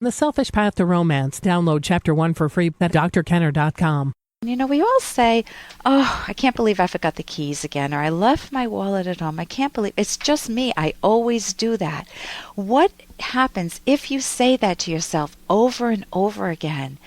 The Selfish Path to Romance. Download Chapter 1 for free at drkenner.com. We all say, oh, I can't believe I forgot the keys again, or I left my wallet at home. I can't believe it's just me. I always do that. What happens if you say that to yourself over and over again?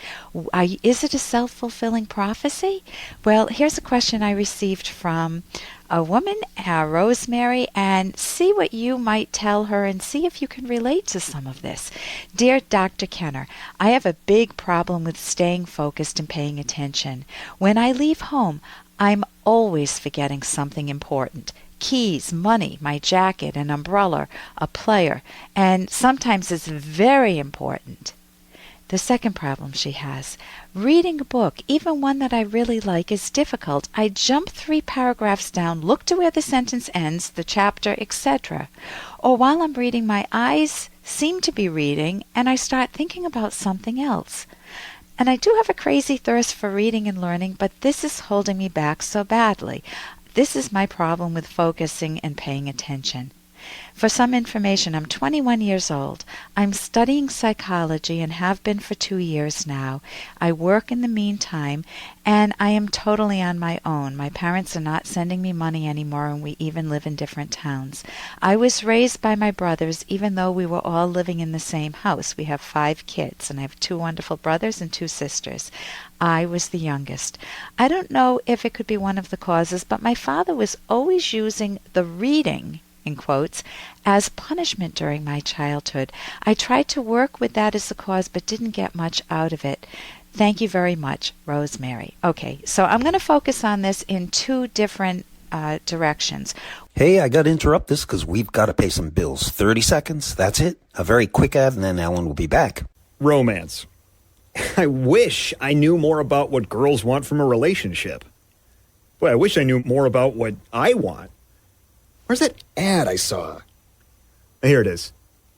Is it a self-fulfilling prophecy? Well, here's a question I received from a woman, Rosemary, and see what you might tell her and see if you can relate to some of this. Dear Dr. Kenner, I have a big problem with staying focused and paying attention. When I leave home, I'm always forgetting something important. Keys, money, my jacket, an umbrella, a player, and sometimes it's very important. The second problem she has, reading a book, even one that I really like, is difficult. I jump 3 paragraphs down, look to where the sentence ends, the chapter, etc. Or while I'm reading, my eyes seem to be reading, and I start thinking about something else. And I do have a crazy thirst for reading and learning, but this is holding me back so badly. This is my problem with focusing and paying attention. For some information, I'm 21 years old. I'm studying psychology and have been for 2 years now. I work in the meantime, and I am totally on my own. My parents are not sending me money anymore, and we even live in different towns. I was raised by my brothers, even though we were all living in the same house. We have 5 kids, and I have 2 wonderful brothers and 2 sisters. I was the youngest. I don't know if it could be one of the causes, but my father was always using the reading, in quotes, as punishment during my childhood. I tried to work with that as a cause, but didn't get much out of it. Thank you very much, Rosemary. Okay, so I'm going to focus on this in 2 different directions. Hey, I got to interrupt this because we've got to pay some bills. 30 seconds, that's it. A very quick ad, and then Ellen will be back. Romance. I wish I knew more about what girls want from a relationship. Boy, I wish I knew more about what I want. Where's that ad I saw? Here it is.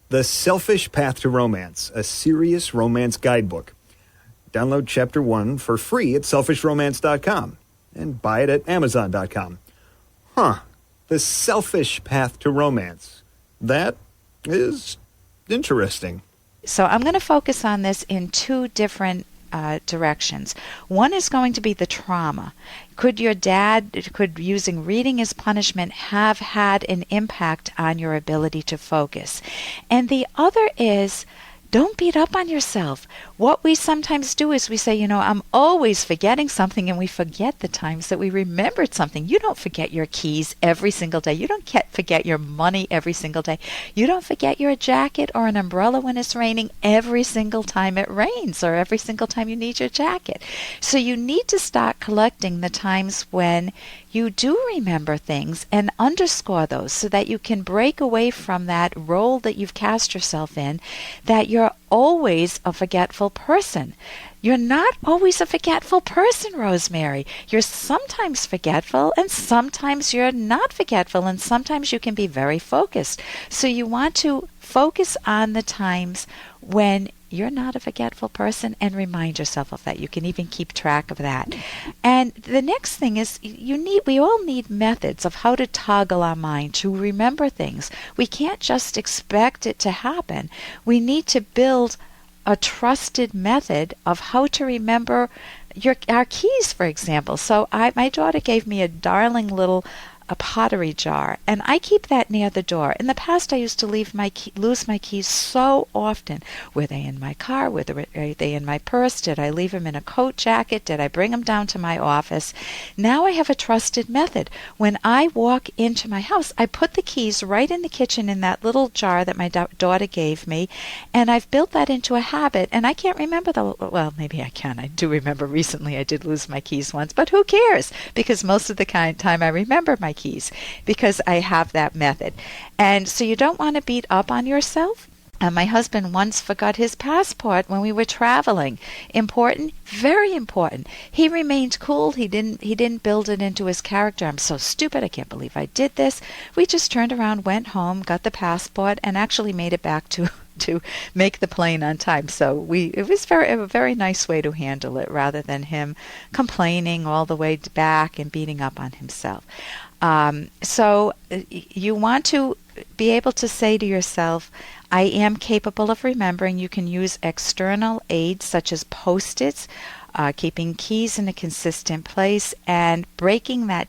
The Selfish Path to Romance, a serious romance guidebook. Download Chapter 1 for free at selfishromance.com and buy it at amazon.com. The Selfish Path to Romance. That is interesting. So I'm going to focus on this in 2 different directions. One is going to be the trauma. Could using reading as punishment have had an impact on your ability to focus? And the other is, don't beat up on yourself. What we sometimes do is we say, I'm always forgetting something, and we forget the times that we remembered something. You don't forget your keys every single day. You don't forget your money every single day. You don't forget your jacket or an umbrella when it's raining every single time it rains or every single time you need your jacket. So you need to start collecting the times when you do remember things and underscore those so that you can break away from that role that you've cast yourself in, that you're always a forgetful person. You're not always a forgetful person, Rosemary. You're sometimes forgetful, and sometimes you're not forgetful, and sometimes you can be very focused. So you want to focus on the times when you're not a forgetful person and remind yourself of that. You can even keep track of that. And the next thing is we all need methods of how to toggle our mind to remember things. We can't just expect it to happen. We need to build a trusted method of how to remember our keys, for example. So my daughter gave me a darling little pottery jar, and I keep that near the door. In the past, I used to lose my keys so often. Were they in my car? Were they in my purse? Did I leave them in a coat jacket? Did I bring them down to my office? Now I have a trusted method. When I walk into my house, I put the keys right in the kitchen in that little jar that my daughter gave me, and I've built that into a habit. And I can't remember well, maybe I can. I do remember recently I did lose my keys once, but who cares? Because most of the time I remember my keys because I have that method. And so you don't want to beat up on yourself. My husband once forgot his passport when we were traveling. Important? Very important. He remained cool. He didn't build it into his character. I'm so stupid. I can't believe I did this. We just turned around, went home, got the passport, and actually made it back to make the plane on time. So it was a very nice way to handle it, rather than him complaining all the way back and beating up on himself. So you want to be able to say to yourself, I am capable of remembering. You can use external aids such as Post-its, keeping keys in a consistent place, and breaking that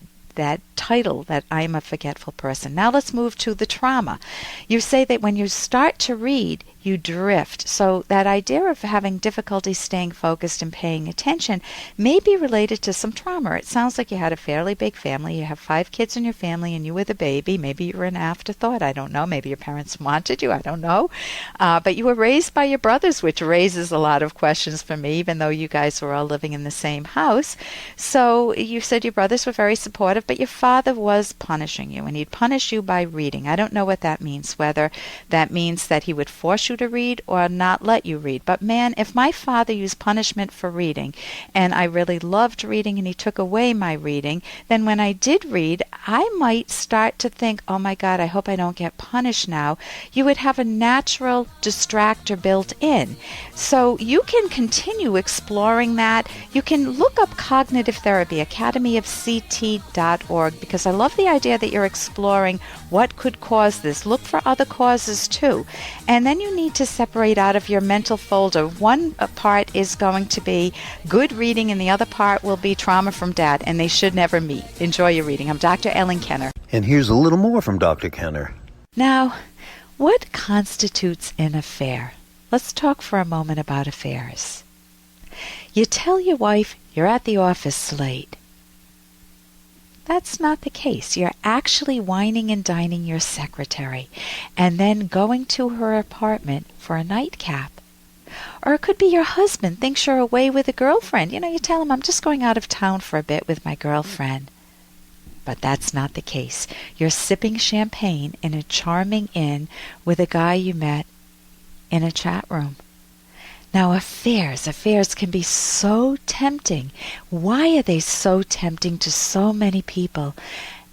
title that I'm a forgetful person. Now let's move to the trauma. You say that when you start to read, you drift. So that idea of having difficulty staying focused and paying attention may be related to some trauma. It sounds like you had a fairly big family. You have 5 kids in your family and you were the baby. Maybe you were an afterthought. I don't know. Maybe your parents wanted you. I don't know. But you were raised by your brothers, which raises a lot of questions for me, even though you guys were all living in the same house. So you said your brothers were very supportive, but your father was punishing you, and he'd punish you by reading. I don't know what that means, whether that means that he would force you to read or not let you read. But man, if my father used punishment for reading, and I really loved reading and he took away my reading, then when I did read, I might start to think, oh my God, I hope I don't get punished now. You would have a natural distractor built in. So you can continue exploring that. You can look up cognitive therapy, academyofct.org, because I love the idea that you're exploring what could cause this. Look for other causes too. And then you need to separate out of your mental folder. One part is going to be good reading and the other part will be trauma from dad, and they should never meet. Enjoy your reading. I'm Dr. Ellen Kenner. And here's a little more from Dr. Kenner. Now, what constitutes an affair? Let's talk for a moment about affairs. You tell your wife you're at the office late. That's not the case. You're actually wining and dining your secretary and then going to her apartment for a nightcap. Or it could be your husband thinks you're away with a girlfriend. You tell him, I'm just going out of town for a bit with my girlfriend. But that's not the case. You're sipping champagne in a charming inn with a guy you met in a chat room. Now, affairs can be so tempting. Why are they so tempting to so many people?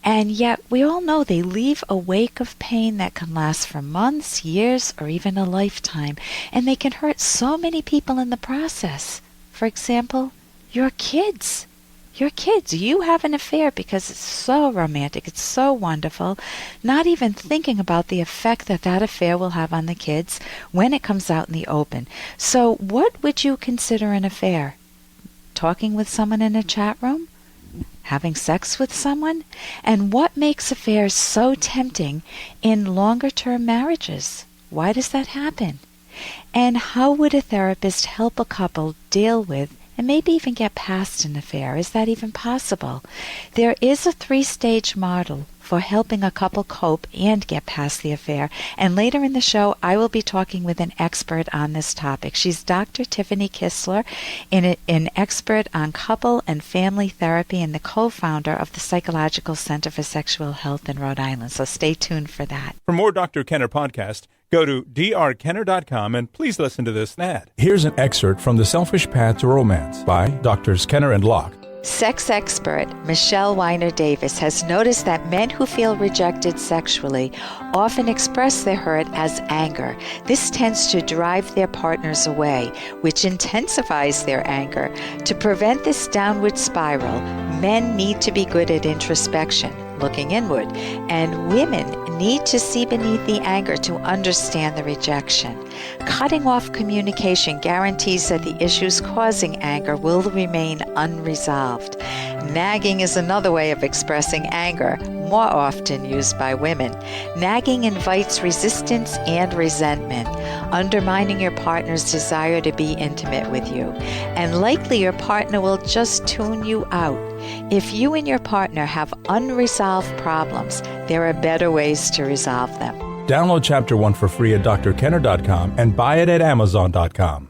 And yet, we all know they leave a wake of pain that can last for months, years, or even a lifetime. And they can hurt so many people in the process. For example, your kids. Your kids, you have an affair because it's so romantic, it's so wonderful, not even thinking about the effect that affair will have on the kids when it comes out in the open. So what would you consider an affair? Talking with someone in a chat room? Having sex with someone? And what makes affairs so tempting in longer-term marriages? Why does that happen? And how would a therapist help a couple deal with and maybe even get past an affair? Is that even possible? There is a 3-stage model for helping a couple cope and get past the affair. And later in the show, I will be talking with an expert on this topic. She's Dr. Tiffany Kistler, an expert on couple and family therapy and the co-founder of the Psychological Center for Sexual Health in Rhode Island. So stay tuned for that. For more Dr. Kenner podcast, go to drkenner.com and please listen to this ad. Here's an excerpt from The Selfish Path to Romance by Drs. Kenner and Locke. Sex expert Michelle Weiner Davis has noticed that men who feel rejected sexually often express their hurt as anger. This tends to drive their partners away, which intensifies their anger. To prevent this downward spiral, men need to be good at introspection, looking inward, and women need to see beneath the anger to understand the rejection. Cutting off communication guarantees that the issues causing anger will remain unresolved. Nagging is another way of expressing anger, more often used by women. Nagging invites resistance and resentment, undermining your partner's desire to be intimate with you. And likely your partner will just tune you out. If you and your partner have unresolved problems, there are better ways to resolve them. Download Chapter 1 for free at drkenner.com and buy it at amazon.com.